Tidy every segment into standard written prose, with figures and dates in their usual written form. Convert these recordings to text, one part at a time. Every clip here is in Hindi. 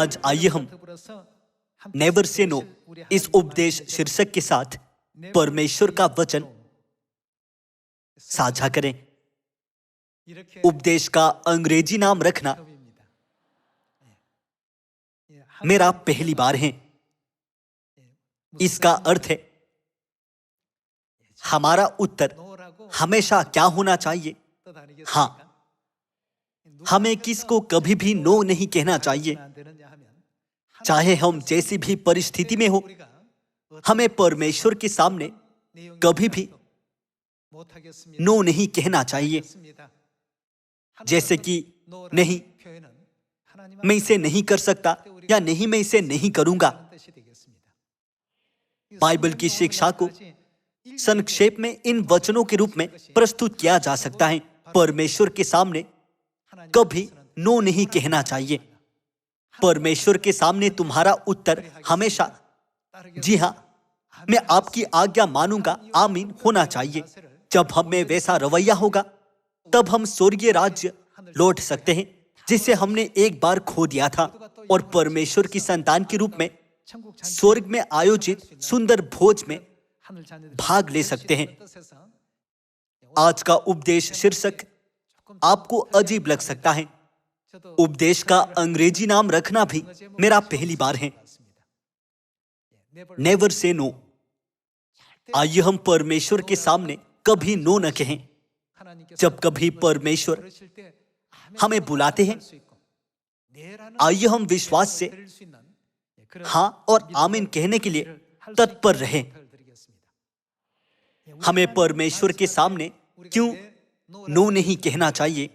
आज आइए हम नेवर से नो इस उपदेश शीर्षक के साथ परमेश्वर का वचन साझा करें। उपदेश का अंग्रेजी नाम रखना मेरा पहली बार है। इसका अर्थ है हमारा उत्तर हमेशा क्या होना चाहिए? हाँ, हमें किसको कभी भी नो नहीं कहना चाहिए। चाहे हम जैसी भी परिस्थिति में हो, हमें परमेश्वर के सामने कभी भी नो नहीं कहना चाहिए। जैसे कि नहीं, मैं इसे नहीं कर सकता, या नहीं, मैं इसे नहीं करूंगा। बाइबल की शिक्षा को संक्षेप में इन वचनों के रूप में प्रस्तुत किया जा सकता है। परमेश्वर के सामने कभी नो नहीं कहना चाहिए। परमेश्वर के सामने तुम्हारा उत्तर हमेशा जी हाँ, मैं आपकी आज्ञा मानूंगा, आमीन होना चाहिए। जब हम में वैसा रवैया होगा, तब हम स्वर्गीय राज्य लौट सकते हैं जिसे हमने एक बार खो दिया था, और परमेश्वर की संतान के रूप में स्वर्ग में आयोजित सुंदर भोज में भाग ले सकते हैं। आज का उपदेश शीर्षक आपको अजीब लग सकता है। उपदेश का अंग्रेजी नाम रखना भी मेरा पहली बार है। Never say no. आइए हम परमेश्वर के सामने कभी नो न कहें। जब कभी परमेश्वर हमें बुलाते हैं, आइए हम विश्वास से हाँ और आमीन कहने के लिए तत्पर रहें। हमें परमेश्वर के सामने क्यों नो नहीं कहना चाहिए?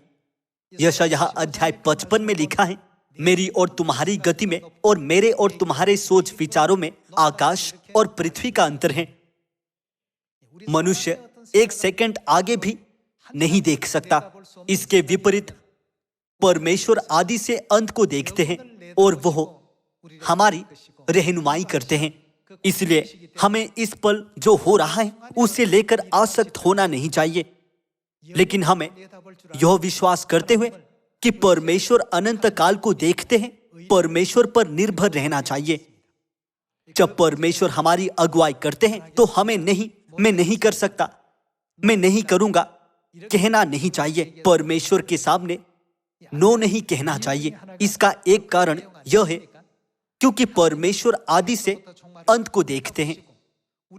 यशायाह अध्याय 55 में लिखा है, मेरी और तुम्हारी गति में और मेरे और तुम्हारे सोच विचारों में आकाश और पृथ्वी का अंतर है। मनुष्य एक सेकंड आगे भी नहीं देख सकता। इसके विपरीत परमेश्वर आदि से अंत को देखते हैं और वह हमारी रहनुमाई करते हैं। इसलिए हमें इस पल जो हो रहा है उसे लेकर आसक्त होना नहीं चाहिए, लेकिन हमें यह विश्वास करते हुए कि परमेश्वर अनंत काल को देखते हैं, परमेश्वर पर निर्भर रहना चाहिए। जब परमेश्वर हमारी अगुवाई करते हैं तो हमें नहीं, मैं नहीं कर सकता, मैं नहीं करूंगा कहना नहीं चाहिए। परमेश्वर के सामने नो नहीं कहना चाहिए। इसका एक कारण यह है क्योंकि परमेश्वर आदि से अंत को देखते हैं।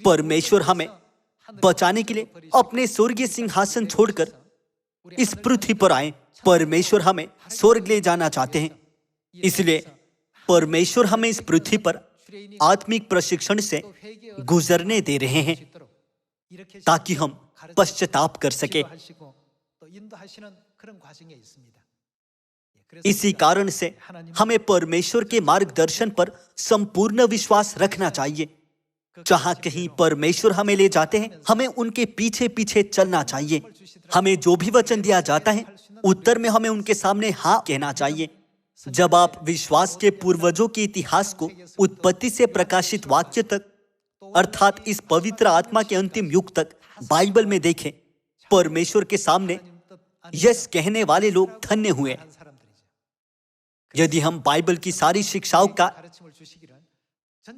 परमेश्वर हमें बचाने के लिए अपने स्वर्गीय सिंहासन छोड़कर इस पृथ्वी पर आए। परमेश्वर हमें स्वर्ग ले जाना चाहते हैं। इसलिए परमेश्वर हमें इस पृथ्वी पर आत्मिक प्रशिक्षण से गुजरने दे रहे हैं ताकि हम पश्चाताप कर सके। इसी कारण से हमें परमेश्वर के मार्गदर्शन पर संपूर्ण विश्वास रखना चाहिए। जहां कहीं परमेश्वर हमें ले जाते हैं, हमें उनके पीछे पीछे चलना चाहिए। हमें जो भी वचन दिया जाता है, उत्तर में हमें उनके सामने हाँ कहना चाहिए। जब आप विश्वास के पूर्वजों के इतिहास को उत्पत्ति से प्रकाशित वाक्य तक, अर्थात इस पवित्र आत्मा के अंतिम युग तक बाइबल में देखें, परमेश्वर के सामने यस कहने वाले लोग धन्य हुए। यदि हम बाइबल की सारी शिक्षाओं का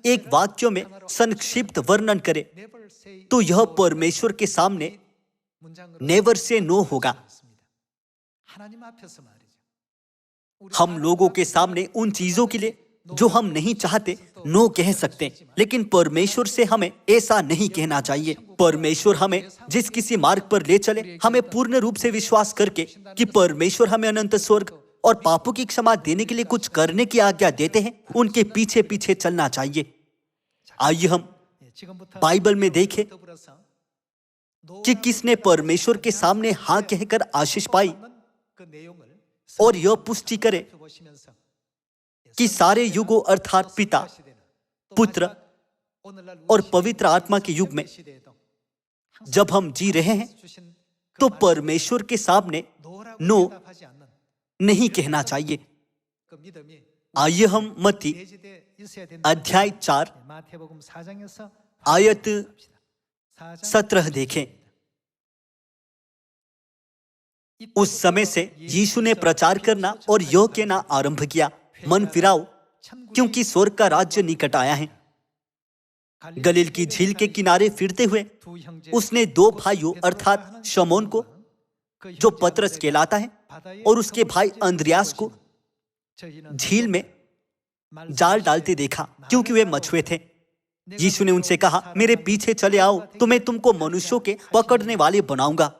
एक वाक्य में संक्षिप्त वर्णन करें तो यह परमेश्वर के सामने नेवर से नो होगा। हम लोगों के सामने उन चीजों के लिए जो हम नहीं चाहते नो कह सकते, लेकिन परमेश्वर से हमें ऐसा नहीं कहना चाहिए। परमेश्वर हमें जिस किसी मार्ग पर ले चले, हमें पूर्ण रूप से विश्वास करके कि परमेश्वर हमें अनंत स्वर्ग और पापों की क्षमा देने के लिए कुछ करने की आज्ञा देते हैं, उनके पीछे पीछे चलना चाहिए। आइए हम बाइबल में देखें कि किसने परमेश्वर के सामने हाँ कहकर आशीष पाई, और यह पुष्टि करे कि सारे युगों अर्थात पिता, पुत्र और पवित्र आत्मा के युग में जब हम जी रहे हैं तो परमेश्वर के सामने नो नहीं कहना चाहिए। आइए हम मत्ती अध्याय 4 आयत 17 देखें। उस समय से यीशु ने प्रचार करना और यह कहना आरंभ किया, मन फिराओ क्योंकि स्वर्ग का राज्य निकट आया है। गलील की झील के किनारे फिरते हुए उसने दो भाइयों अर्थात शमौन को, जो पतरस कहलाता है, और उसके भाई अंद्रयास को झील में जाल डालते देखा, क्योंकि वे मछुए थे। यीशु ने उनसे कहा, मेरे पीछे चले आओ तो मैं तुमको मनुष्यों के पकड़ने वाले बनाऊंगा।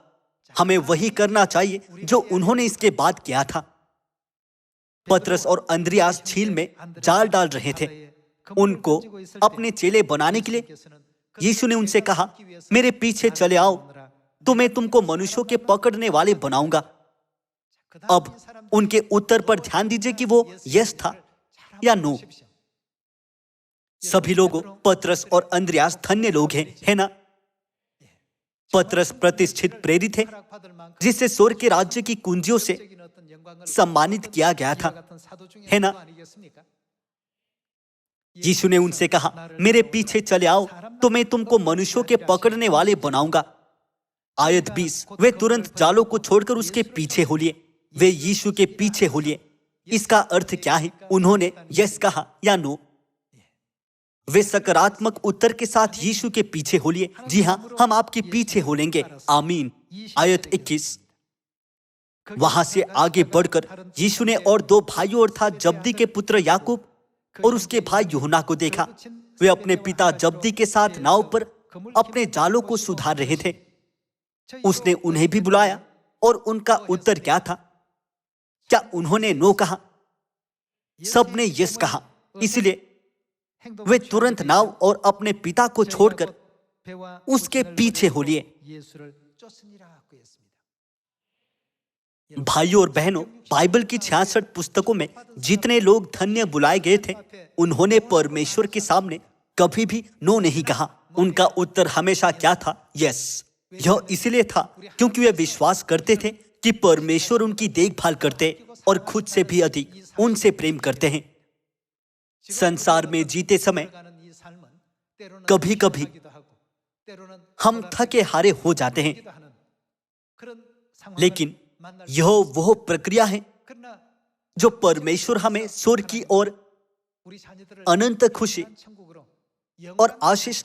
हमें वही करना चाहिए जो उन्होंने इसके बाद किया था। पतरस और अंद्रयास झील में जाल डाल रहे थे। उनको अपने चेले बनाने के लिए यीशु ने उनसे कहा, मेरे पीछे चले आओ तो मैं तुमको मनुष्यों के पकड़ने वाले बनाऊंगा। अब उनके उत्तर पर ध्यान दीजिए कि वो यस था या नो। सभी लोगों, पतरस और अंद्रयास धन्य लोग हैं, है ना? पतरस प्रतिष्ठित प्रेरित है, जिसे स्वर्ग के राज्य की कुंजियों से सम्मानित किया गया था, है ना? यीशु ने उनसे कहा, मेरे पीछे चले आओ तो मैं तुमको मनुष्यों के पकड़ने वाले बनाऊंगा। आयत 20, वे तुरंत जालों को छोड़कर उसके पीछे हो लिए। वे यीशु के पीछे हो लिए। इसका अर्थ क्या है? उन्होंने यस कहा या नो? वे सकारात्मक उत्तर के साथ यीशु के पीछे हो लिए। जी हाँ, हम आपके पीछे हो लेंगे, आमीन। आयत 21, वहां से आगे बढ़कर यीशु ने और दो भाइयों अर्थात जब्दी के पुत्र याकूब और उसके भाई यूहन्ना को देखा। वे अपने पिता जब्दी के साथ नाव पर अपने जालों को सुधार रहे थे। उसने उन्हें भी बुलाया और उनका उत्तर क्या था? क्या उन्होंने नो कहा? सबने यस कहा। इसलिए वे तुरंत नाव और अपने पिता को छोड़कर उसके पीछे हो लिए। भाइयों और बहनों, बाइबल की 66 पुस्तकों में जितने लोग धन्य बुलाए गए थे, उन्होंने परमेश्वर के सामने कभी भी नो नहीं कहा। उनका उत्तर हमेशा क्या था? यस। यह इसलिए था क्योंकि वे विश्वास करते थे कि परमेश्वर उनकी देखभाल करते और खुद से भी अधिक उनसे प्रेम करते हैं। संसार में जीते समय कभी कभी हम थके हारे हो जाते हैं, लेकिन यह वो प्रक्रिया है जो परमेश्वर हमें स्वर्ग की ओर अनंत खुशी और आशीष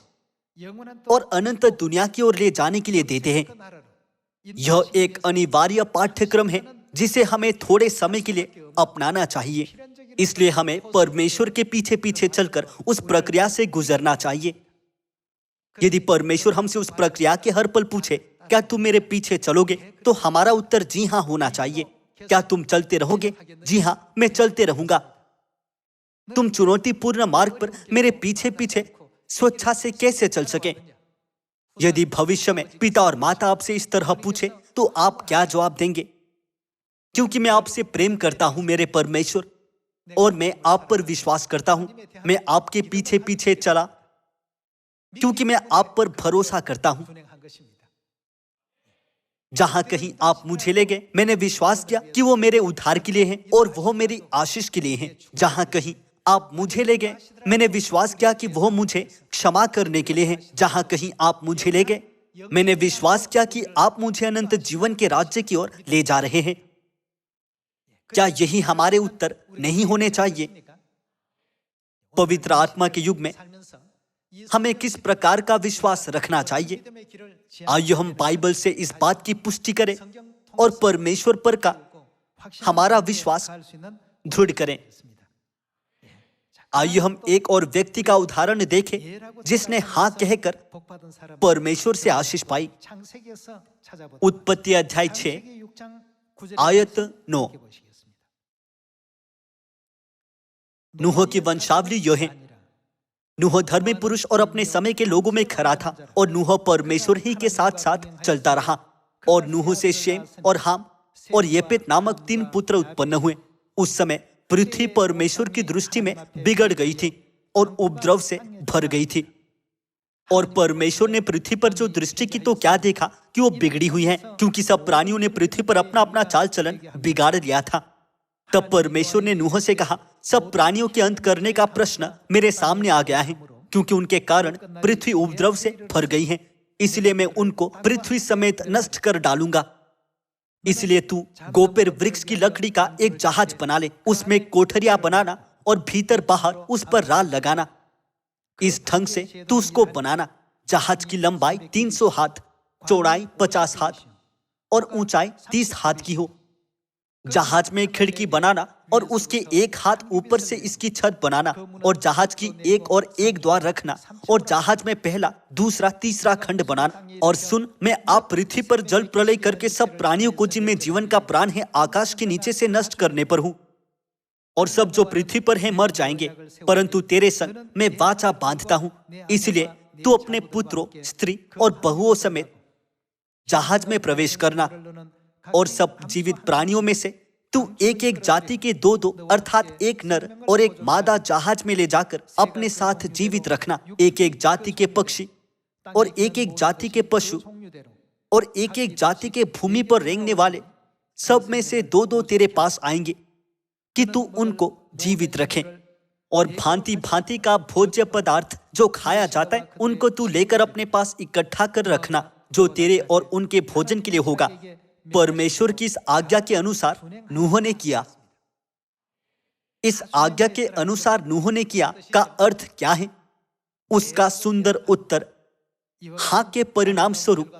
और अनंत दुनिया की ओर ले जाने के लिए देते हैं। यह एक अनिवार्य पाठ्यक्रम है जिसे हमें थोड़े समय के लिए अपनाना चाहिए। इसलिए हमें परमेश्वर के पीछे पीछे चलकर उस प्रक्रिया से गुजरना चाहिए। यदि परमेश्वर हमसे उस प्रक्रिया के हर पल पूछे, क्या तुम मेरे पीछे चलोगे, तो हमारा उत्तर जी हाँ होना चाहिए। क्या तुम चलते रहोगे? जी हाँ, मैं चलते रहूंगा। तुम चुनौतीपूर्ण मार्ग पर मेरे पीछे पीछे स्वेच्छा से कैसे चल सके? यदि भविष्य में पिता और माता आपसे इस तरह पूछे तो आप क्या जवाब देंगे? क्योंकि मैं आपसे प्रेम करता हूं मेरे परमेश्वर, और मैं आप पर विश्वास करता हूं। मैं आपके पीछे पीछे चला क्योंकि मैं आप पर भरोसा करता हूं। जहां कहीं आप मुझे ले गए, मैंने विश्वास किया कि वो मेरे उद्धार के लिए हैं और वह मेरी आशीष के लिए हैं। जहां कहीं आप मुझे ले गए, मैंने विश्वास किया कि वह मुझे क्षमा करने के लिए हैं। जहां कहीं आप मुझे ले गए, मैंने विश्वास किया कि आप मुझे अनंत जीवन के राज्य की ओर ले जा रहे हैं। क्या यही हमारे उत्तर नहीं होने चाहिए? पवित्र आत्मा के युग में हमें किस प्रकार का विश्वास रखना चाहिए? आइए हम बाइबल से इस बात की पुष्टि करें और परमेश्वर पर का हमारा विश्वास दृढ़ करें। आइए हम एक और व्यक्ति का उदाहरण देखें जिसने हाँ कहकर परमेश्वर से आशीष पाई। उत्पत्ति अध्याय 6 आयत 9। नूह की वंशावली यह है। नूह धर्मी पुरुष और अपने समय के लोगों में खरा था, और नूह परमेश्वर ही के साथ साथ चलता रहा। और नूह से शेम और हाम और येपेत नामक 3 पुत्र उत्पन्न हुए। उस समय पृथ्वी परमेश्वर की दृष्टि में बिगड़ गई थी और उपद्रव से भर गई थी। और परमेश्वर ने पृथ्वी पर जो दृष्टि की तो क्या देखा कि वो बिगड़ी हुई है, क्योंकि सब प्राणियों ने पृथ्वी पर अपना अपना चाल चलन बिगाड़ लिया था। तब परमेश्वर ने नूह से कहा, सब प्राणियों के अंत करने का प्रश्न मेरे सामने आ गया है, क्योंकि उनके कारण पृथ्वी उपद्रव से भर गई है। इसलिए मैं उनको पृथ्वी समेत नष्ट कर डालूंगा। इसलिए तू गोपेर वृक्ष की लकड़ी का एक जहाज बना ले, उसमें कोठरियां बनाना और भीतर बाहर उस पर राल लगाना। इस ढंग से तू उसको बनाना। जहाज की लंबाई 300 हाथ, चौड़ाई 50 हाथ और ऊंचाई 30 हाथ की हो। जहाज में खिड़की बनाना और उसके एक हाथ ऊपर से इसकी छत बनाना और जहाज की एक और एक द्वार रखना और जहाज में पहला, दूसरा, तीसरा खंड बनाना। और सुन, मैं आप पृथ्वी पर जल प्रलय करके सब प्राणियों को जिनमें जीवन का प्राण है आकाश के नीचे से नष्ट करने पर हूँ, और सब जो पृथ्वी पर हैं मर जाएंगे, परंतु तेरे संग मैं वाचा बांधता हूँ। इसलिए तू अपने पुत्रों, स्त्री और बहुओं समेत जहाज में प्रवेश करना और सब जीवित प्राणियों में से तू एक एक जाति के दो दो अर्थात एक नर और एक मादा जहाज में ले जाकर अपने साथ जीवित रखना। एक एक जाति के पक्षी और एक एक जाति के पशु और एक एक जाति के भूमि पर रेंगने वाले सब में से दो दो तेरे पास आएंगे कि तू उनको जीवित रखे। और भांति भांति का भोज्य पदार्थ जो खाया जाता है उनको तू लेकर अपने पास इकट्ठा कर रखना, जो तेरे और उनके भोजन के लिए होगा। परमेश्वर की इस आज्ञा के अनुसार नूह ने किया। इस आज्ञा के अनुसार नूह ने किया का अर्थ क्या है? उसका सुंदर उत्तर हाँ के परिणाम स्वरूप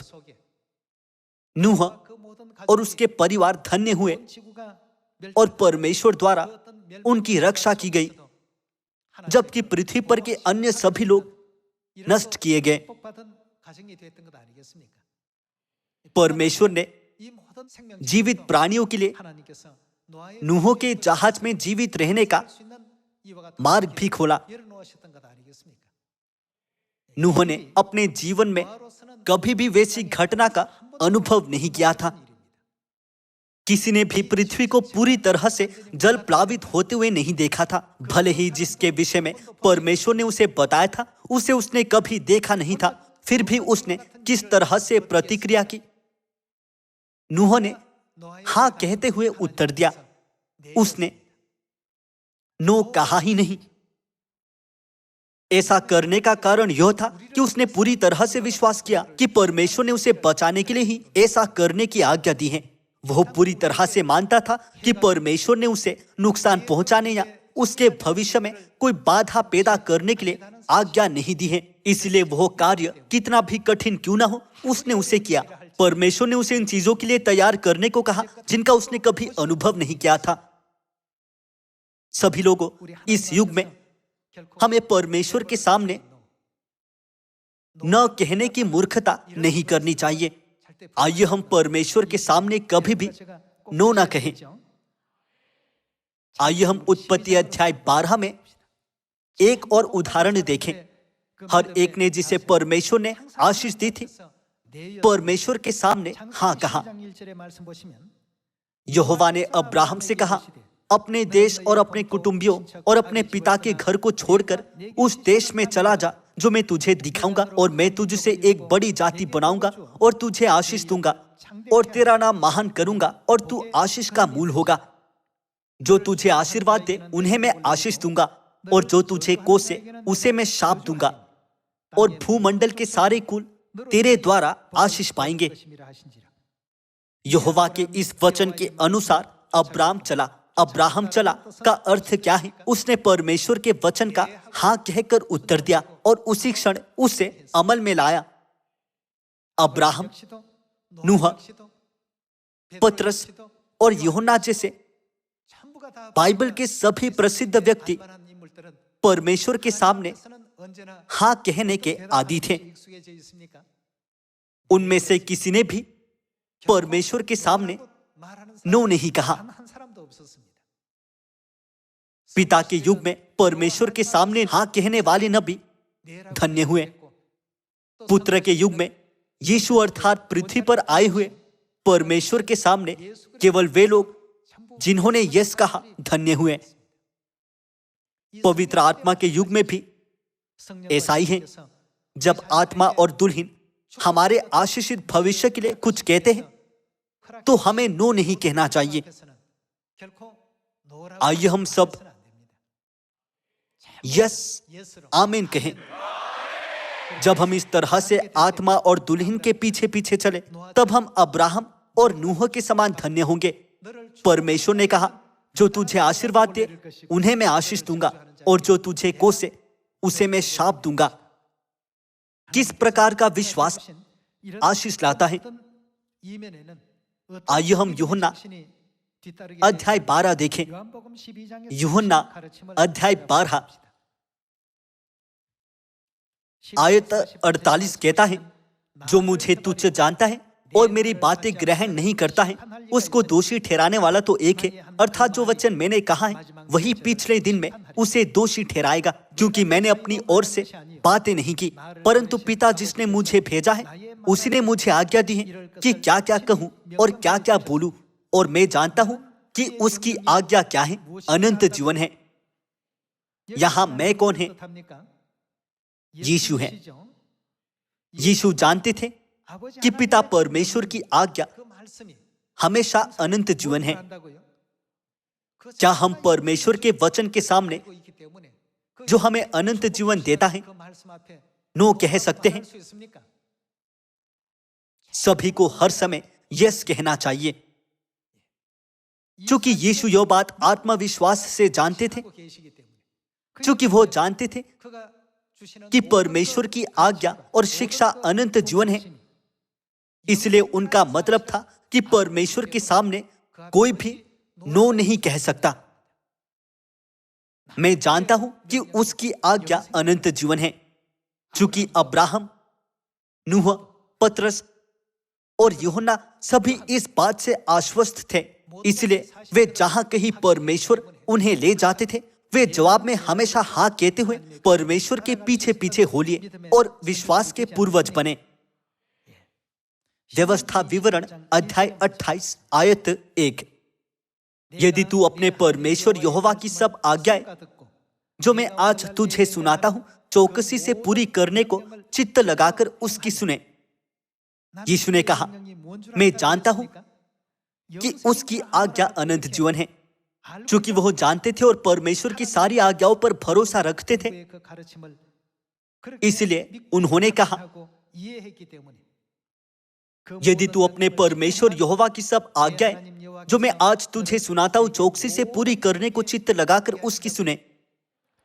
नूह और उसके परिवार धन्य हुए और परमेश्वर द्वारा उनकी रक्षा की गई, जबकि पृथ्वी पर के अन्य सभी लोग नष्ट किए गए। परमेश्वर ने जीवित प्राणियों के लिए नूह के जहाज में जीवित रहने का मार्ग भी खोला। नूह ने अपने जीवन में कभी भी वैसी घटना का अनुभव नहीं किया था। किसी ने भी पृथ्वी को पूरी तरह से जल प्लावित होते हुए नहीं देखा था। भले ही जिसके विषय में परमेश्वर ने उसे बताया था उसे उसने कभी देखा नहीं था, फिर भी उसने किस तरह से प्रतिक्रिया की। नूह ने हाँ कहते हुए उत्तर दिया। उसने नो कहा ही नहीं। ऐसा करने का कारण यह था कि उसने पूरी तरह से विश्वास किया कि परमेश्वर ने उसे बचाने के लिए ही ऐसा करने की आज्ञा दी है। वह पूरी तरह से मानता था कि परमेश्वर ने उसे नुकसान पहुंचाने या उसके भविष्य में कोई बाधा पैदा करने के लिए आज्ञा नहीं दी है। इसलिए वह कार्य कितना भी कठिन क्यों ना हो उसने उसे किया। परमेश्वर ने उसे इन चीजों के लिए तैयार करने को कहा जिनका उसने कभी अनुभव नहीं किया था। सभी लोगों, इस युग में हमें परमेश्वर के सामने न कहने की मूर्खता नहीं करनी चाहिए। आइए हम परमेश्वर के सामने कभी भी नो ना कहें। आइए हम उत्पत्ति अध्याय 12 में एक और उदाहरण देखें। हर एक ने जिसे परमेश्वर ने आशीष दी थी परमेश्वर के सामने हाँ कहा। यहोवा ने अब्राहम से कहा, अपने देश और अपने कुटुंबियों और अपने पिता के घर को छोड़कर उस देश में चला जा जो मैं तुझे दिखाऊंगा, और मैं तुझसे एक बड़ी जाति बनाऊंगा और तुझे आशीष दूंगा और तेरा नाम महान करूंगा और तू आशीष का मूल होगा। जो तुझे आशीर्वाद दे उन्हें मैं आशीष दूंगा और जो तुझे कोसे उसे मैं शाप दूंगा, और भूमंडल के सारे कुल तेरे द्वारा आशीष पाएंगे। यहोवा के इस वचन के अनुसार अब्राहम चला का अर्थ क्या है? उसने परमेश्वर के वचन का हाँ कहकर उत्तर दिया और उसी क्षण उसे अमल में लाया। अब्राहम, नूह, पतरस और यूहन्ना जैसे बाइबल के सभी प्रसिद्ध व्यक्ति परमेश्वर के सामने हाँ कहने के आदी थे। उनमें से किसी ने भी परमेश्वर के सामने नो नहीं कहा। पिता के युग में परमेश्वर के सामने हाँ कहने वाले नबी धन्य हुए। पुत्र के युग में यीशु अर्थात पृथ्वी पर आए हुए परमेश्वर के सामने केवल वे लोग जिन्होंने यस कहा धन्य हुए। पवित्र आत्मा के युग में भी ऐसा ही है। जब आत्मा और दुल्हन हमारे आशीषित भविष्य के लिए कुछ कहते हैं तो हमें नो नहीं कहना चाहिए। आइए हम सब यस आमीन कहें। जब हम इस तरह से आत्मा और दुल्हन के पीछे पीछे चले तब हम अब्राहम और नूह के समान धन्य होंगे। परमेश्वर ने कहा, जो तुझे आशीर्वाद दे उन्हें मैं आशीष दूंगा, और जो तुझे कोसे उसे मैं शाप दूंगा। किस प्रकार का विश्वास आशीष लाता है? आइए हम यूहन्ना अध्याय 12 देखें। यूहन्ना अध्याय 12 आयत 48 कहता है, जो मुझे तुच्छ जानता है और मेरी बातें ग्रहण नहीं करता है, उसको दोषी ठहराने वाला तो एक है, अर्थात जो वचन मैंने कहा है वही पिछले दिन में उसे दोषी ठहराएगा, क्योंकि मैंने अपनी ओर से बातें नहीं की, परंतु पिता जिसने मुझे भेजा है उसी ने मुझे आज्ञा दी है कि क्या क्या कहूं और क्या क्या बोलूं, और मैं जानता हूं कि उसकी आज्ञा क्या है, अनंत जीवन है। यहां मैं कौन है? यीशु है। यीशु जानते थे कि पिता परमेश्वर की आज्ञा हमेशा अनंत जीवन है। क्या हम परमेश्वर के वचन के सामने जो हमें अनंत जीवन देता है नो कह सकते हैं? सभी को हर समय यस कहना चाहिए, क्योंकि यीशु यह बात आत्मविश्वास से जानते थे, क्योंकि वो जानते थे कि परमेश्वर की आज्ञा और शिक्षा अनंत जीवन है। इसलिए उनका मतलब था कि परमेश्वर के सामने कोई भी नो नहीं कह सकता। मैं जानता हूं कि उसकी आज्ञा अनंत जीवन है। चूंकि अब्राहम, नूह, पतरस और यूहन्ना सभी इस बात से आश्वस्त थे, इसलिए वे जहां कहीं परमेश्वर उन्हें ले जाते थे, वे जवाब में हमेशा हाँ कहते हुए परमेश्वर के पीछे पीछे हो लिए और विश्वास के पूर्वज बने। व्यवस्था विवरण अध्याय 28 आयत 1। यदि तू अपने परमेश्वर यहोवा की सब आज्ञाएं जो मैं आज तुझे सुनाता हूं चौकसी से पूरी करने को चित्त लगाकर उसकी सुने। यीशु ने कहा, मैं जानता हूं कि उसकी आज्ञा अनंत जीवन है। चूंकि वह जानते थे और परमेश्वर की सारी आज्ञाओं पर भरोसा रखते थे, इसलिए उन्होंने कहा, यदि तू अपने परमेश्वर यहोवा की सब आज्ञाएं जो मैं आज तुझे सुनाता हूं चौकसी से पूरी करने को चित्त लगाकर उसकी सुने,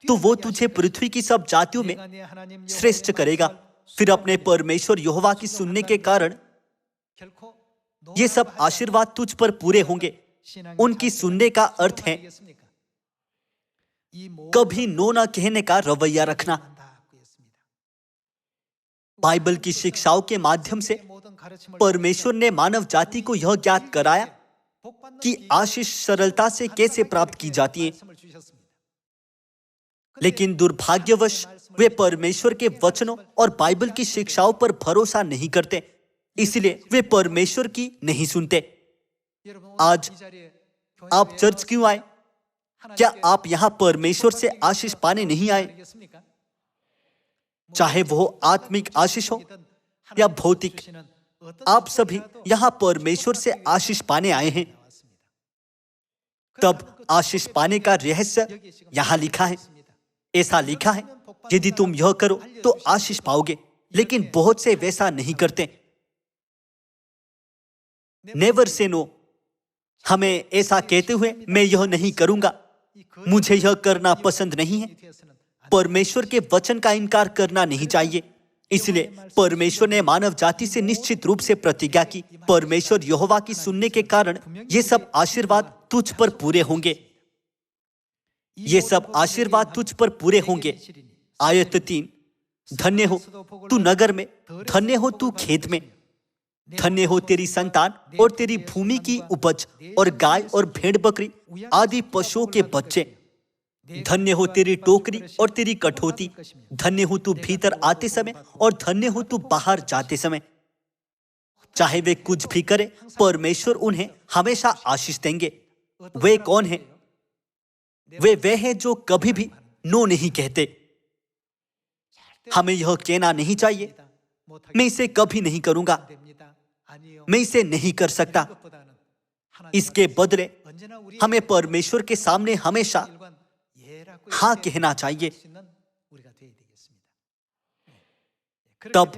तो वो तुझे पृथ्वी की सब जातियों में श्रेष्ठ करेगा। फिर अपने परमेश्वर यहोवा की सुनने के कारण ये सब आशीर्वाद तुझ पर पूरे होंगे। उनकी सुनने का अर्थ है कभी नो ना कहने का रवैया रखना। बाइबल की शिक्षाओं के माध्यम से परमेश्वर ने मानव जाति को यह ज्ञात कराया कि आशीष सरलता से कैसे प्राप्त की जाती है, लेकिन दुर्भाग्यवश वे परमेश्वर के वचनों और बाइबल की शिक्षाओं पर भरोसा नहीं करते, इसलिए वे परमेश्वर की नहीं सुनते। आज आप चर्च क्यों आए? क्या आप यहां परमेश्वर से आशीष पाने नहीं आए? चाहे वो आत्मिक आशीष हो या भौतिक, आप सभी यहां परमेश्वर से आशीष पाने आए हैं। तब आशीष पाने का रहस्य यहां लिखा है। ऐसा लिखा है, यदि तुम यह करो तो आशीष पाओगे, लेकिन बहुत से वैसा नहीं करते। Never say no. हमें ऐसा कहते हुए मैं यह नहीं करूंगा, मुझे यह करना पसंद नहीं है। परमेश्वर के वचन का इनकार करना नहीं चाहिए। इसलिए परमेश्वर ने मानव जाति से निश्चित रूप से प्रतिज्ञा की, परमेश्वर यहोवा की सुनने के कारण ये सब आशीर्वाद तुझ पर पूरे होंगे। ये सब आशीर्वाद तुझ पर पूरे होंगे। आयत 3, धन्य हो तू नगर में, धन्य हो तू खेत में, धन्य हो तेरी संतान और तेरी भूमि की उपज और गाय और भेड़ बकरी आदि पशुओं के बच्चे। धन्य हो तेरी टोकरी और तेरी कठौती, धन्य हो तू भीतर आते समय और धन्य हो तू बाहर जाते समय। चाहे वे कुछ भी करे, परमेश्वर उन्हें हमेशा आशीष देंगे। वे कौन हैं? वे हैं जो कभी भी नो नहीं कहते। हमें यह कहना नहीं चाहिए, मैं इसे कभी नहीं करूंगा, मैं इसे नहीं कर सकता। इसके बदले हमें परमेश्वर के सामने हमेशा हाँ कहना चाहिए। तब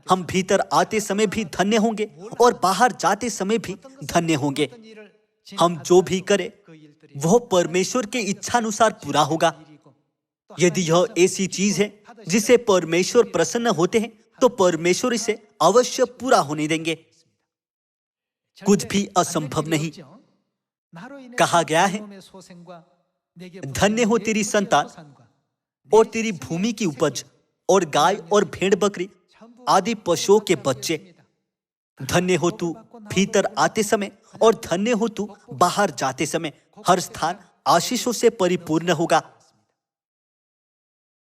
हम भीतर आते समय भी धन्य होंगे और बाहर जाते समय भी धन्य होंगे। हम जो भी करें वह परमेश्वर के इच्छानुसार पूरा होगा। यदि यह ऐसी चीज है जिसे परमेश्वर प्रसन्न होते हैं, तो परमेश्वर इसे अवश्य पूरा होने देंगे। कुछ भी असंभव नहीं। कहा गया है, धन्य हो तेरी संतान और तेरी भूमि की उपज और गाय और भेड़ बकरी आदि पशुओं के बच्चे। धन्य हो तू भीतर आते समय और धन्य हो तू बाहर जाते समय। हर स्थान आशीषों से परिपूर्ण होगा।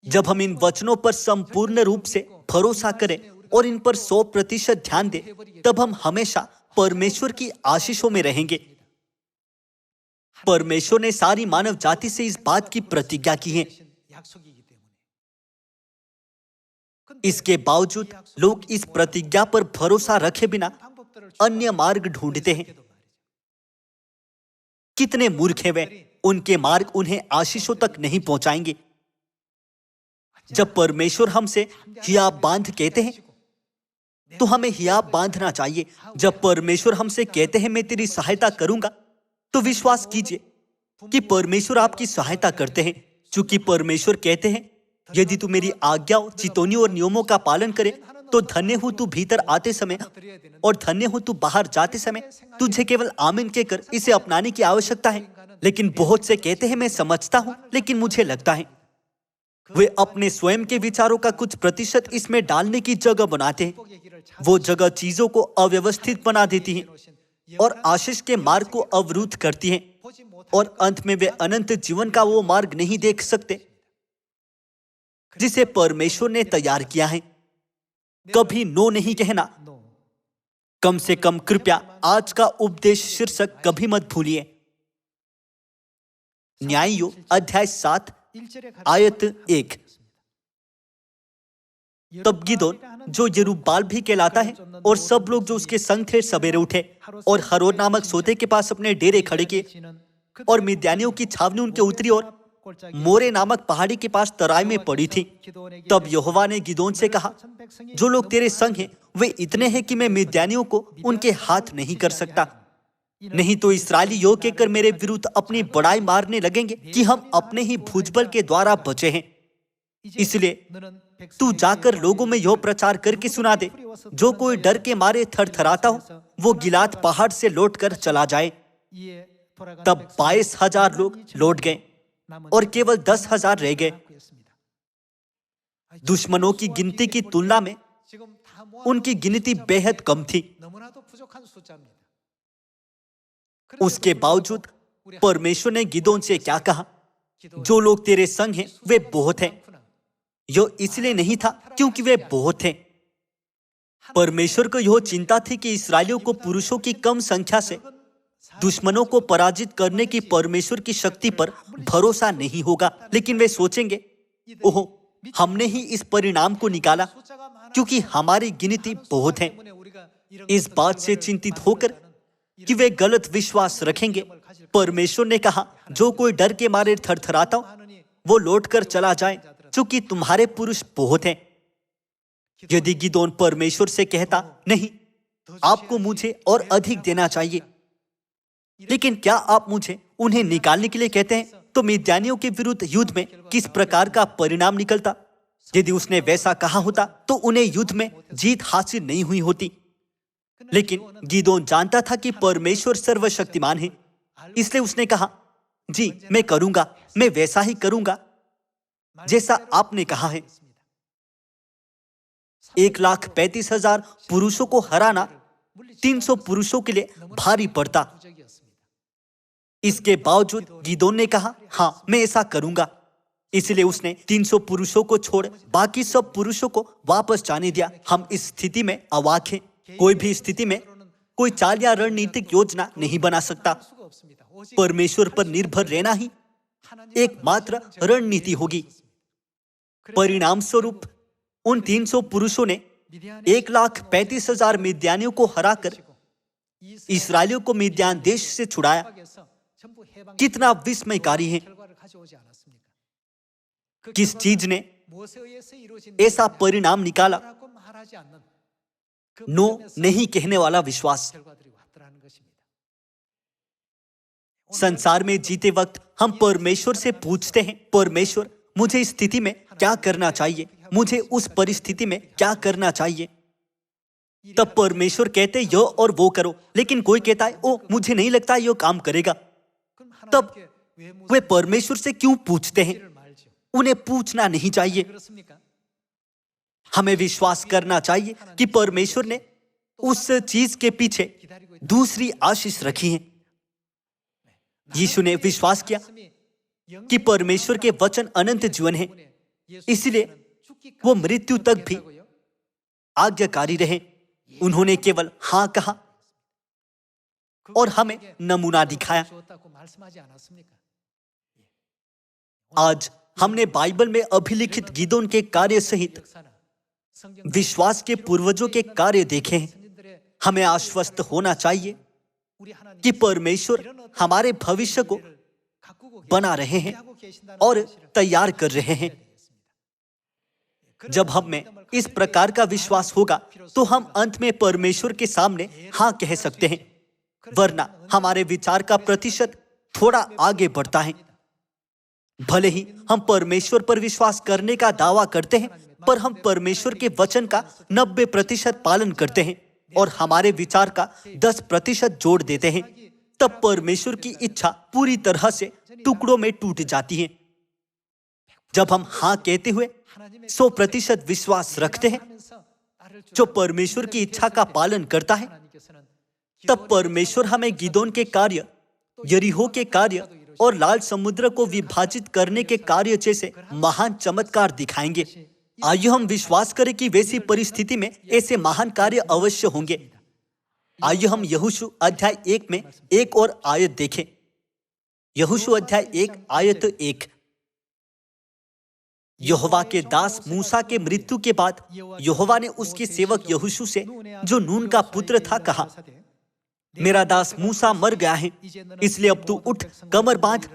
जब हम इन वचनों पर संपूर्ण रूप से भरोसा करें और इन पर 100% ध्यान दें, तब हम हमेशा परमेश्वर की आशीषों में रहेंगे। परमेश्वर ने सारी मानव जाति से इस बात की प्रतिज्ञा की है। इसके बावजूद लोग इस प्रतिज्ञा पर भरोसा रखे बिना अन्य मार्ग ढूंढते हैं। कितने मूर्ख हैं वे। उनके मार्ग उन्हें आशीषों तक नहीं पहुंचाएंगे। जब परमेश्वर हमसे हियाब बांध कहते हैं, तो हमें हियाब बांधना चाहिए। जब परमेश्वर हमसे कहते हैं मैं तेरी सहायता करूंगा, तो विश्वास कीजिए कि परमेश्वर आपकी सहायता करते हैं। चूंकि परमेश्वर कहते हैं, यदि तू मेरी आज्ञाओं, चितौनियों और नियमों का पालन करे, तो धन्य हो तू भीतर आते समय और धन्य हो तू बाहर जाते समय। तुझे केवल आमीन कहकर इसे अपनाने की आवश्यकता है। लेकिन बहुत से कहते हैं मैं समझता हूं, लेकिन मुझे लगता है। वे अपने स्वयं के विचारों का कुछ प्रतिशत इसमें डालने की जगह बनाते हैं। वो जगह चीजों को अव्यवस्थित बना देती है और आशीष के मार्ग को अवरुद्ध करती है, और अंत में वे अनंत जीवन का वो मार्ग नहीं देख सकते जिसे परमेश्वर ने तैयार किया है। कभी नो नहीं कहना। कम से कम कृपया आज का उपदेश शीर्षक कभी मत भूलिए। न्यायियों अध्याय 7 आयत 1। तब गिदोन, जो यरूब्बाल भी कहलाता है, और सब लोग जो उसके संग थे सवेरे उठे और हरोद नामक सोते के पास अपने डेरे खड़े किए, और मिद्यानियों की छावनी उनके उत्तरी और मोरे नामक पहाड़ी के पास तराई में पड़ी थी। तब यहोवा ने गिदोन से कहा, जो लोग तेरे संग हैं वे इतने हैं कि मैं मिद्यानियों को उनके हाथ नहीं कर सकता। नहीं तो इस्राएली यो कहकर मेरे विरुद्ध अपनी बड़ाई मारने लगेंगे कि हम अपने ही भुजबल के द्वारा बचे हैं। इसलिए तू जाकर लोगों में यह प्रचार करके सुना दे, जो कोई डर के मारे थरथराता हो, वो गिलाद पहाड़ से लौटकर चला जाए। तब 22,000 लोग लौट गए और केवल 10,000 रह गए। दुश्मनों की गिनती की तुलना में उनकी गिनती बेहद कम थी। उसके बावजूद परमेश्वर ने गिदोन से क्या कहा? जो लोग तेरे संग हैं वे बहुत हैं। यह इसलिए नहीं था क्योंकि वे बहुत थे। परमेश्वर को यह चिंता थी कि इस्राएलियों को पुरुषों की कम संख्या से दुश्मनों को पराजित करने की परमेश्वर की शक्ति पर भरोसा नहीं होगा। लेकिन वे सोचेंगे, ओह, हमने ही इस परिणाम को निकाला क्योंकि हमारी गिनती बहुत है। इस बात से चिंतित होकर कि वे गलत विश्वास रखेंगे, परमेश्वर ने कहा, जो कोई डर के मारे थरथराता हो वो लौटकर चला जाए, क्योंकि तुम्हारे पुरुष बहुत हैं। यदि गिदोन परमेश्वर से कहता, नहीं, आपको मुझे और अधिक देना चाहिए, लेकिन क्या आप मुझे उन्हें निकालने के लिए कहते हैं, तो मिद्यानियों के विरुद्ध युद्ध में किस प्रकार का परिणाम निकलता? यदि उसने वैसा कहा होता तो उन्हें युद्ध में जीत हासिल नहीं हुई होती। लेकिन गिदोन जानता था कि परमेश्वर सर्वशक्तिमान है, इसलिए उसने कहा, जी मैं करूंगा, मैं वैसा ही करूंगा जैसा आपने कहा है। 1,35,000 पुरुषों को हराना 300 पुरुषों के लिए भारी पड़ता। इसके बावजूद गिदोन ने कहा, हाँ मैं ऐसा करूंगा। इसलिए उसने 300 पुरुषों को छोड़ बाकी सब पुरुषों को वापस जाने दिया। हम इस स्थिति में अवाक हैं। कोई भी स्थिति में कोई चाल या रणनीतिक योजना नहीं बना सकता। परमेश्वर पर निर्भर रहना ही एकमात्र रणनीति होगी। परिणाम स्वरूप उन 300 पुरुषों ने 1,35,000 मिद्यानियों को हराकर इस्राएलियों को मिद्यान देश से छुड़ाया। कितना विस्मयकारी है। किस चीज ने ऐसा परिणाम निकाला? नो नहीं कहने वाला विश्वास। संसार में जीते वक्त हम परमेश्वर से पूछते हैं, परमेश्वर मुझे इस स्थिति में क्या करना चाहिए, मुझे उस परिस्थिति में क्या करना चाहिए। तब परमेश्वर कहते यो और वो करो, लेकिन कोई कहता है ओ मुझे नहीं लगता ये काम करेगा। तब वे परमेश्वर से क्यों पूछते हैं? उन्हें पूछना नहीं चाहिए। हमें विश्वास करना चाहिए कि परमेश्वर ने उस चीज के पीछे दूसरी आशीष रखी है। यीशु ने विश्वास किया कि परमेश्वर के वचन अनंत जीवन है, इसलिए वो मृत्यु तक भी आज्ञाकारी रहे। उन्होंने केवल हाँ कहा और हमें नमूना दिखाया। आज हमने बाइबल में अभिलिखित गिदोन के कार्य सहित विश्वास के पूर्वजों के कार्य देखे हैं। हमें आश्वस्त होना चाहिए कि परमेश्वर हमारे भविष्य को बना रहे हैं और तैयार कर रहे हैं। जब हम में इस प्रकार का विश्वास होगा तो हम अंत में परमेश्वर के सामने हाँ कह सकते हैं, वरना हमारे विचार का प्रतिशत थोड़ा आगे बढ़ता है। भले ही हम परमेश्वर पर विश्वास करने का दावा करते हैं, पर हम परमेश्वर के वचन का 90% पालन करते हैं और हमारे विचार का 10% जोड़ देते हैं, तब परमेश्वर की इच्छा पूरी तरह से टुकड़ों में टूट जाती है। जब हम हाँ कहते हुए 100% विश्वास रखते हैं जो परमेश्वर की इच्छा का पालन करता है, तब परमेश्वर हमें गिदोन के कार्य, यरीहो के कार्य और लाल समुद्र को विभाजित करने के कार्य जैसे महान चमत्कार दिखाएंगे। आइए हम विश्वास करें कि वैसी परिस्थिति में ऐसे महान कार्य अवश्य होंगे। आइए हम यहोशू अध्याय 1 में एक और आयत देखें। यहोशू अध्याय 1 आयत 1। यहोवा के दास मूसा के मृत्यु के बाद यहोवा ने उसके सेवक यहोशू से, जो नून का पुत्र था, कहा, मेरा दास मूसा मर गया है, इसलिए अब तू उठ, कमर बांध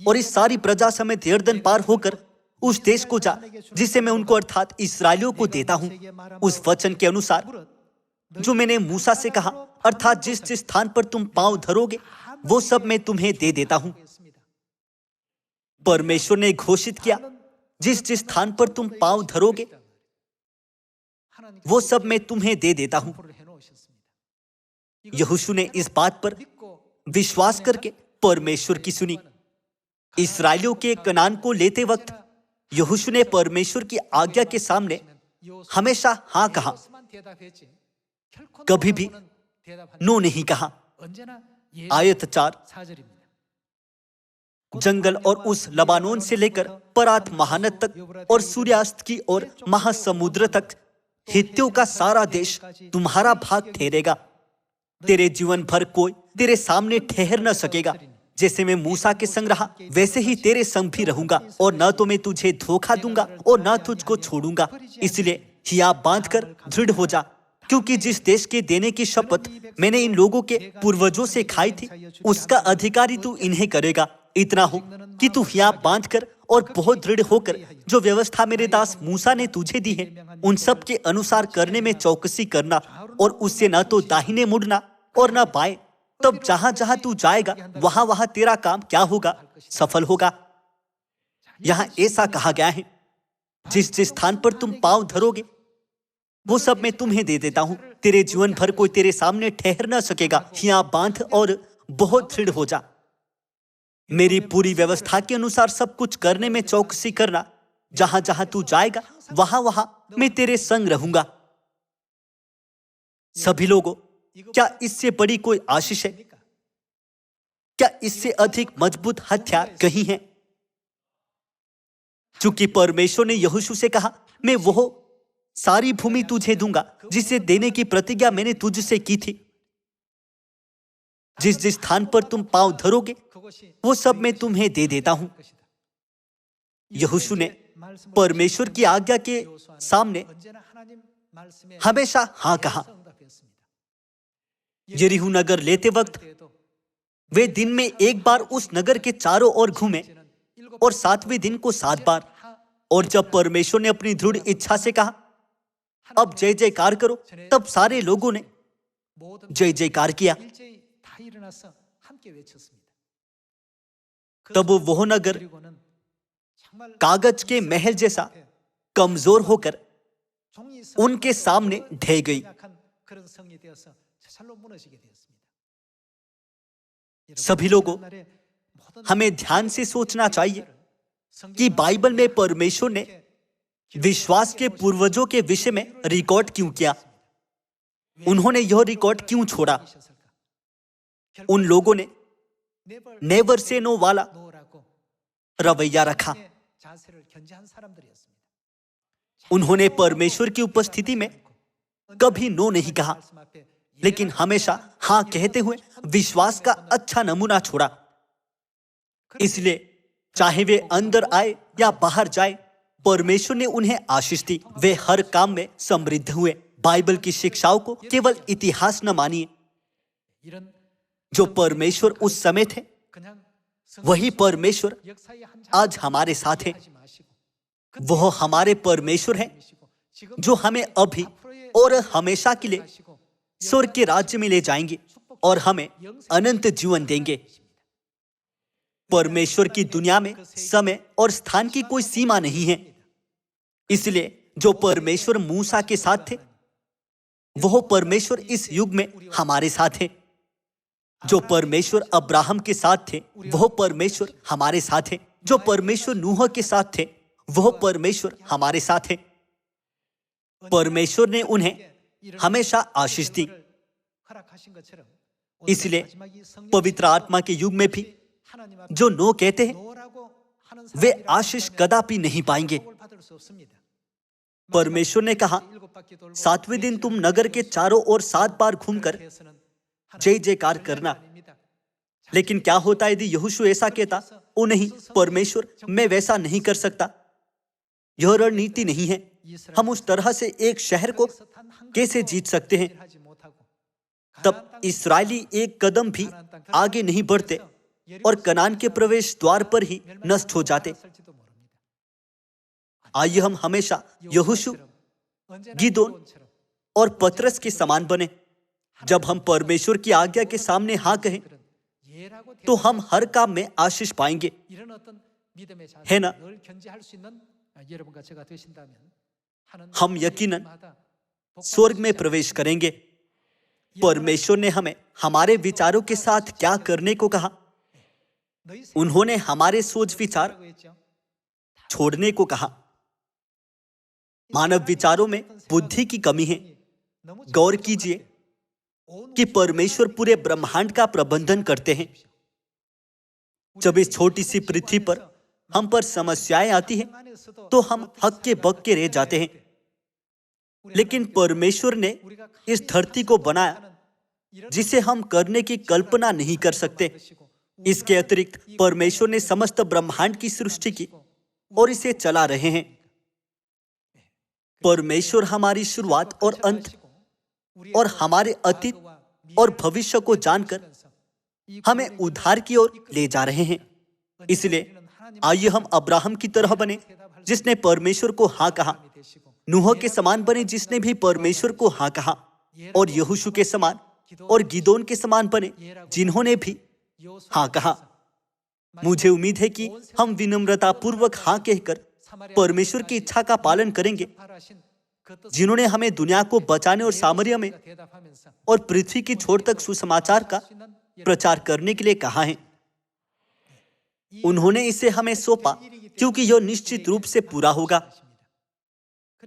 और इस सारी प्रजा समेत यरदन पार होकर उस देश को जा जिसे मैं उनको अर्थात इस्राएलियों को देता हूं, उस वचन के अनुसार जो मैंने मूसा से कहा, अर्थात जिस जिस स्थान पर तुम पांव धरोगे वो सब मैं तुम्हें दे देता हूं। परमेश्वर ने घोषित किया, जिस जिस स्थान पर तुम पांव धरोगे वो सब मैं तुम्हें दे देता हूं। यहोशू ने इस बात पर विश्वास करके परमेश्वर की सुनी। इस्राएलियों के कनान को लेते वक्त यहोशू ने परमेश्वर की आज्ञा के सामने हमेशा हाँ कहा, कभी भी नो नहीं कहा। आयत 4। जंगल और उस लबानोन से लेकर परात महानद तक और सूर्यास्त की ओर महासमुद्र तक हित्तियों का सारा देश तुम्हारा भाग ठहरेगा। तेरे जीवन भर कोई तेरे सामने ठहर न सकेगा। जैसे मैं मूसा के संग रहा वैसे ही तेरे संग भी रहूंगा, और न तो मैं तुझे धोखा दूंगा और न तुझको छोड़ूंगा। इसलिए हियाब बांधकर दृढ़ हो जा, क्योंकि जिस देश के देने की शपथ मैंने इन लोगों के पूर्वजों से खाई थी उसका अधिकारी तू इन्हें करेगा। इतना हो कि तू हियाब बांधकर और बहुत दृढ़ होकर जो व्यवस्था मेरे दास मूसा ने तुझे दी है उन सब के अनुसार करने में चौकसी करना, और उससे न तो दाहिने मुड़ना और न बाएं। तब जहां जहां तू जाएगा वहां वहां तेरा काम क्या होगा, सफल होगा। यहां ऐसा कहा गया है, जिस जिस स्थान पर तुम पांव धरोगे वो सब मैं तुम्हें दे देता हूं। तेरे जीवन भर कोई तेरे सामने ठहर न सकेगा। हियाब बांध और बहुत दृढ़ हो जा। मेरी पूरी व्यवस्था के अनुसार सब कुछ करने में चौकसी करना। जहां जहां तू जाएगा वहां वहां मैं तेरे संग रहूंगा। सभी लोगों, क्या इससे बड़ी कोई आशीष है? क्या इससे अधिक मजबूत हथियार कहीं है? चूंकि परमेश्वर ने यहोशू से कहा, मैं वो सारी भूमि तुझे दूंगा जिसे देने की प्रतिज्ञा मैंने तुझसे की थी। जिस जिस स्थान पर तुम पांव धरोगे वो सब मैं तुम्हें दे देता हूं। यहोशू ने परमेश्वर की आज्ञा के सामने हमेशा हाँ कहा। यरीहो नगर लेते वक्त वे दिन में एक बार उस नगर के चारों ओर घूमे और 7वें दिन को 7 बार। और जब परमेश्वर ने अपनी दृढ़ इच्छा से कहा, अब जय जयकार करो, तब सारे लोगों ने जय जयकार किया। तब वह नगर कागज के महल जैसा कमजोर होकर उनके सामने ढह गई। सभी लोगों, हमें ध्यान से सोचना चाहिए कि बाइबल में परमेश्वर ने विश्वास के पूर्वजों के विषय में रिकॉर्ड क्यों किया। उन्होंने यह रिकॉर्ड क्यों छोड़ा। उन लोगों ने नेवर से नो वाला रवैया रखा। उन्होंने परमेश्वर की उपस्थिति में कभी नो नहीं कहा, लेकिन हमेशा हाँ कहते हुए विश्वास का अच्छा नमूना छोड़ा। इसलिए चाहे वे अंदर आए या बाहर जाए, परमेश्वर ने उन्हें आशीष दी। वे हर काम में समृद्ध हुए। बाइबल की शिक्षाओं को केवल इतिहास न मानिए। जो परमेश्वर उस समय थे, वही परमेश्वर आज हमारे साथ है। वह हमारे परमेश्वर है जो हमें अभी और हमेशा के लिए स्वर्ग के राज्य में ले जाएंगे और हमें अनंत जीवन देंगे। परमेश्वर की दुनिया में समय और स्थान की कोई सीमा नहीं है। इसलिए जो परमेश्वर मूसा के साथ थे, वह परमेश्वर इस युग में हमारे साथ है। जो परमेश्वर अब्राहम के साथ थे, वह परमेश्वर हमारे साथ है। जो परमेश्वर नूह के साथ थे, वह परमेश्वर हमारे साथ है। परमेश्वर ने उन्हें हमेशा आशीष दी। इसलिए पवित्र आत्मा के युग में भी जो नो कहते हैं, वे आशीष कदापि नहीं पाएंगे। परमेश्वर ने कहा, 7वें दिन तुम नगर के चारों ओर 7 बार घूमकर जय जयकार करना। लेकिन क्या होता यदि यहोशू ऐसा कहता, ओ नहीं परमेश्वर, मैं वैसा नहीं कर सकता, यह रणनीति नहीं है। हम उस तरह से एक शहर को कैसे जीत सकते हैं? तब इस्राएली एक कदम भी आगे नहीं बढ़ते और कनान के प्रवेश द्वार पर ही नष्ट हो जाते। आइए हम हमेशा यहोशू, गिदोन और पतरस के समान बने। जब हम परमेश्वर की आज्ञा के सामने हाँ कहें, तो हम हर काम में आशीष पाएंगे, है ना? हम यकीनन स्वर्ग में प्रवेश करेंगे। परमेश्वर ने हमें हमारे विचारों के साथ क्या करने को कहा। उन्होंने हमारे सोच विचार छोड़ने को कहा। मानव विचारों में बुद्धि की कमी है। गौर कीजिए कि परमेश्वर पूरे ब्रह्मांड का प्रबंधन करते हैं। जब इस छोटी सी पृथ्वी पर हम पर समस्याएं आती हैं, तो हम हक्के बक्के रह जाते हैं। लेकिन परमेश्वर ने इस धरती को बनाया जिसे हम करने की कल्पना नहीं कर सकते। इसके अतिरिक्त परमेश्वर ने समस्त ब्रह्मांड की सृष्टि की और इसे चला रहे हैं। परमेश्वर हमारी शुरुआत और अंत और हमारे अतीत और भविष्य को जानकर हमें उद्धार की ओर ले जा रहे हैं। इसलिए आइए हम अब्राहम की तरह बने जिसने परमेश्वर को हाँ कहा, नूह के समान बने जिसने भी परमेश्वर को हाँ कहा, और यहोशू के समान और गिदोन के समान बने जिन्होंने भी हाँ कहा। मुझे उम्मीद है कि हम विनम्रता पूर्वक हाँ कहकर परमेश्वर की इच्छा का पालन करेंगे, जिन्होंने हमें दुनिया को बचाने और सामरिया में और पृथ्वी की छोर तक सुसमाचार का प्रचार करने के लिए कहा है। उन्होंने इसे हमें सौंपा क्योंकि यह निश्चित रूप से पूरा होगा।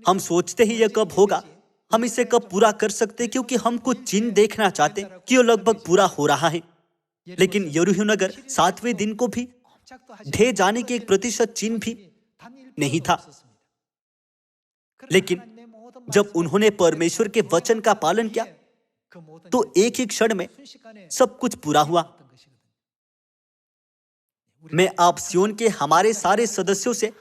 हम सोचते ही यह कब होगा, हम इसे कब पूरा कर सकते, क्योंकि हम कुछ चिन्ह देखना चाहते कि यह लगभग पूरा हो रहा है। लेकिन यरीहो नगर 7वें दिन को भी ढह जाने के 1% चिन्ह भी नहीं था। लेकिन जब उन्होंने परमेश्वर के वचन का पालन किया, तो एक ही क्षण में सब कुछ पूरा हुआ। मैं आप सियोन के हमारे सारे सदस्यों से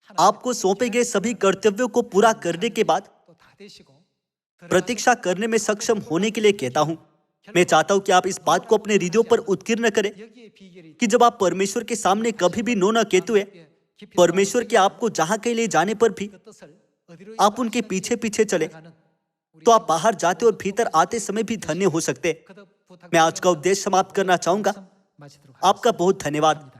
आपको सौंपे गए सभी कर्तव्यों को पूरा करने के बाद प्रतीक्षा करने में सक्षम होने के लिए कहता हूं। मैं चाहता हूं कि आप इस बात को अपने हृदयों पर उत्कीर्ण करें कि जब आप परमेश्वर के सामने कभी भी नो न कहते हुए, परमेश्वर के आपको जहां कहीं ले जाने पर भी आप उनके पीछे पीछे चले, तो आप बाहर जाते और भीतर आते समय भी धन्य हो सकते। मैं आज का उपदेश समाप्त करना चाहूंगा। आपका बहुत धन्यवाद।